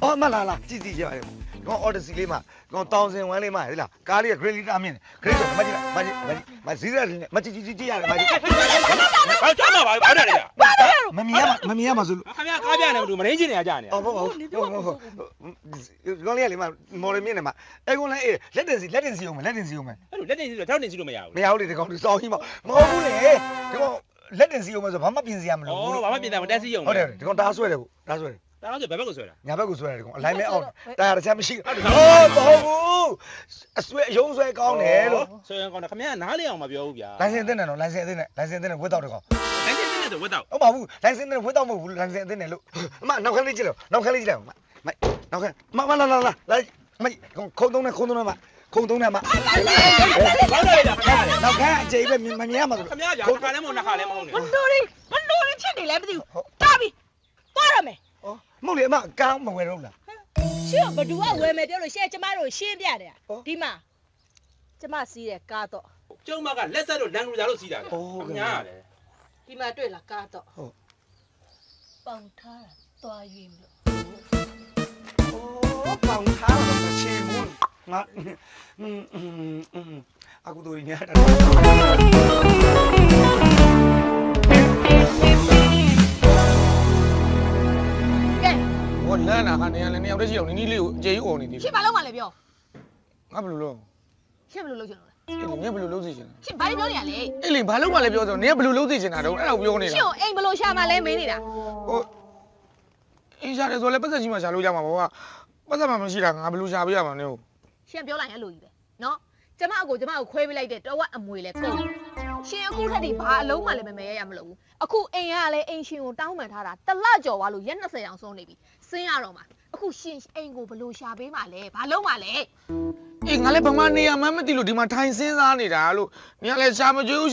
အော်မလာကြည့်ကြပါလေကောအော်ဒစီလေးမှာကော1001လေးမှာဟဲ့လားကားလေးက green လေးတာမြင့်တယ် green ဆိုမကြည့်လားမဇီးရတယ်မကြည့်ရတယ်မကြည့်ဘာကြောက်မှာဘာတယ်လဲမမြင်ရမှာဆိုလို့ ခင်ဗျာကားပြနေဘူးမရင်းချင်းနေကြနေ ဟုတ်ကောလေးကလေးမှာမော်ရမြင့်နေမှာအဲ့ကောင်လည်းလက်တင်စီအောင်မယ် အဲ့လိုလက်တင်စီတော့ထောက်တင်စီလို့မရဘူး မရဘူးလေဒီကောင်ဒီစောင်းကြီးမဟုတ်ဘူးလေဒီကောင်လက်တင်စီအောင်မယ်ဆိုဘာမှပြင်စရာမလိုဘူး ဘာမှပြင်တာမတက်စီအောင် ဟုတ်တယ်ဒီကောင်တားဆွဲတယ်ကိုတားဆွဲတယ် ဒါတော့ဆိုဘယ်ဘက်ကိုဆွဲတာ ညာဘက်ကိုဆွဲတယ်ဒီကောင်အလိုက်မဲအောင်တာယာတစ်ချက်မရှိဟုတ်ဘူးအဆွဲအယုံဆွဲကောင်းတယ်လို့ ဆွဲကောင်းတယ်ခင်ဗျာနားလေအောင်မပြောဘူးဗျာ လိုင်စင်အသစ်နဲ့နော်လိုင်စင်အသစ်နဲ့ဝက်တော့တကောင် လိုင်စင်နဲ့ဆိုဝက်တော့ ဟုတ်ပါဘူးလိုင်စင်နဲ့ဝက်တော့မဟုတ်ဘူးလိုင်စင်အသစ်နဲ့လို့အမနောက်ခန်းလေးကြည့်လို့နောက်ခန်းလေးကြည့်လိုက်မနောက်ခန်းမလာမခုံသုံးနဲ့မခုံသုံးနဲ့မ ဘာလို့လဲလားနောက်ခန်းအကျိပဲမမြင်ရမှာဆို ခင်ဗျာကြာတစ်ခါလဲမဟုတ်နှစ်ခါလဲမဟုတ်နဲ့ မလို့ဖြစ်နေလဲမသိဘူးတာပြီသွားရမယ် မဟုတ်လေအမကောင်းမဝယ်တော့လား ရှင်းဘဒူကဝယ်မယ်ပြောလို့ရှင်းကျမတို့ရှင်းပြတယ်ဒီမှာကျမစီးတဲ့ကားတော့ ကျုံမကလက်ဆက်လို့လန်ကရူဇာလို့စီးတာလေညာရတယ် ဒီမှာတွေ့လားကားတော့ဟုတ်ပေါင်ထားတာသွားရွေးမလို့ ပေါင်ထားတော့မချေဘူးငါအခုတို့ညတာဟိုလမ်းနာကနေလည်းနှစ်ယောက်တည်းရှိအောင်နီးလေးကိုအကျေကြီးអော်နေသေးတယ် ရှင်းဘာလို့မှလဲပြော ငါဘယ်လိုလုပ် ရှင်းဘယ်လိုလုပ်ချင်လို့လဲ နင်ဘယ်လိုလုပ်စီချင်လဲ ရှင်းဘာလို့ပြောနေရလဲ အေးလေဘာလို့မှလည်းပြောဆိုနင်ကဘယ်လိုလုပ်စီချင်တာတော့အဲ့ဒါကိုပြောနေတာ ရှင်းကိုအိမ်ဘယ်လိုရှာမှလဲမင်းနေတာ ဟိုအင်းရှာတယ်ဆိုလည်းပတ်သက်ကြီးမှရှာလို့ရမှာပေါ့ကပတ်သက်မှမရှိတာငါဘယ်လိုရှာပေးရမှာလဲ ရှင်းပြောလိုက်အဲ့လိုကြီးပဲနော်ကျမကိုခွဲပေးလိုက်တဲ့တဝက်အမွေလဲကုန်ရှင်းအခုထက်ဒီဘာအလုံးမှလည်းမမဲရမလို့ဘူးအခုအိမ်ကလည်းအိမ်ရှင်ကိုတောင်းပန်ထားတာတစ်လကြော်သွားလို့ရက်20အောင်ဆုံးနေပြီစင်းရတော့မှာအခုရှင်အိမ်ကိုဘယ်လိုရှာပေးမှလဲဘာလုံးမှလဲ အေးငါလည်းဗမာနေရမှန်းမသိလို့ဒီမှာထိုင်စင်းစားနေတာလို့နင်ကလည်းရှာမကြွေးဘူး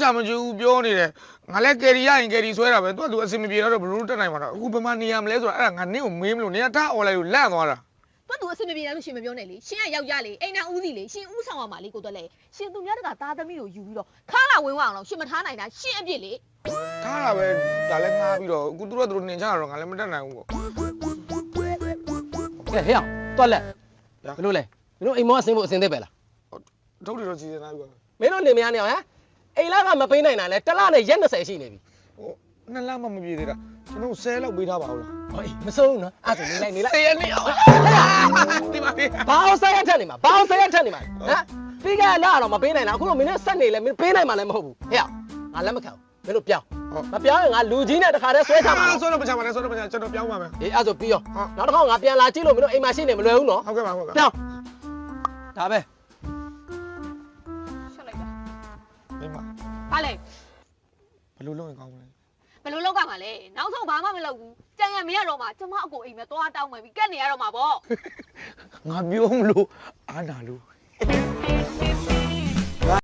ပြောနေတယ်ငါလည်းကယ်ရီရရင်ကယ်ရီဆွဲတာပဲသူအစင်မပြေတော့ဘယ်လိုတက်နိုင်မှာတော့အခုဗမာနေရမလဲဆိုတာအဲ့ဒါငါနင့်ကိုမေးမလို့နင်ကထားអော်လိုက်လို့လန့်သွားတာ သူအဆင်မပြေတယ်လို့ရှင်မပြောနဲ့လေရှင်ကယောက်ျားလေအိမ်နာဦးစီလေရှင်ဦးဆောင်ရမှာလေကိုတော့လေရှင်သူများတကသားသမီးကိုယူပြီးတော့ခါလာဝင်းဝအောင်တော့ရှင်မထားနိုင်တာရှင်အပြစ်လေ ထားတာပဲဒါလည်းငားပြီးတော့အခုသူတို့နင်ချတာတော့ငါလည်းမတက်နိုင်ဘူးပေါ့ ကဲဟဲ့အောင်တွက်လက်ဘယ်လိုလဲမင်းတို့အိမ်မောအစင်းဖို့အစင်းသေးပဲလား ထုတ်တယ်တော့စီစဉ်ထားပြီပါ မင်းတို့နေမရနေအောင်ဟမ်အိမ်လာကမပေးနိုင်တာလဲတစ်လနဲ့ရက်20ရှိနေပြီ ဟိုနှစ်လမှမပြေသေးတာကျွန်တော်10လောက်ပေးထားပါဦးလား ဟေးမဆုံးဘူးနော်အဲ့ဒါနေလိုက်10ရက်နေအောင်ဒီမှာ ဘာအောင်ဆက်ရထက်နေမှာဘာအောင်ဆက်ရထက်နေမှာဟမ်ပြီးခဲ့လာတော့မပေးနိုင်တာအခုတော့မင်းနဲ့ဆက်နေလဲမင်းပေးနိုင်မှာလည်းမဟုတ်ဘူးဟဲ့အောင်ငါလက်မခံဘူးမင်းတို့ပြောင်းမပြောင်းရင်ငါလူကြီးနဲ့တခါတည်းဆွဲချမှာ ဆွဲတော့မချပါနဲ့ဆွဲတော့မချကျွန်တော်ပြောင်းပါမယ် အေးအဲ့ဆိုပြီးရောနောက်တစ်ခါငါပြန်လာကြည့်လို့မင်းတို့အိမ်မှာရှိနေမလွယ်ဘူးနော် ဟုတ်ကဲ့ပါဟုတ်ကဲ့ ပြောင်းဒါပဲ ရှက်လိုက်တာ မိမ ဟာလေ ဘယ်လိုလုပ်ရင်ကောင်းမလဲ ဘယ်လိုလောက်ကမှာလဲနောက်ဆုံးဘာမှမလုပ်ဘူးကြံရမရတော့မှကျမအကိုအိမ်မဲ့သွားတောင်းမယ်ပြီးကက်နေရတော့မှာပေါ့ ငါပြောမလို့အာနာလို့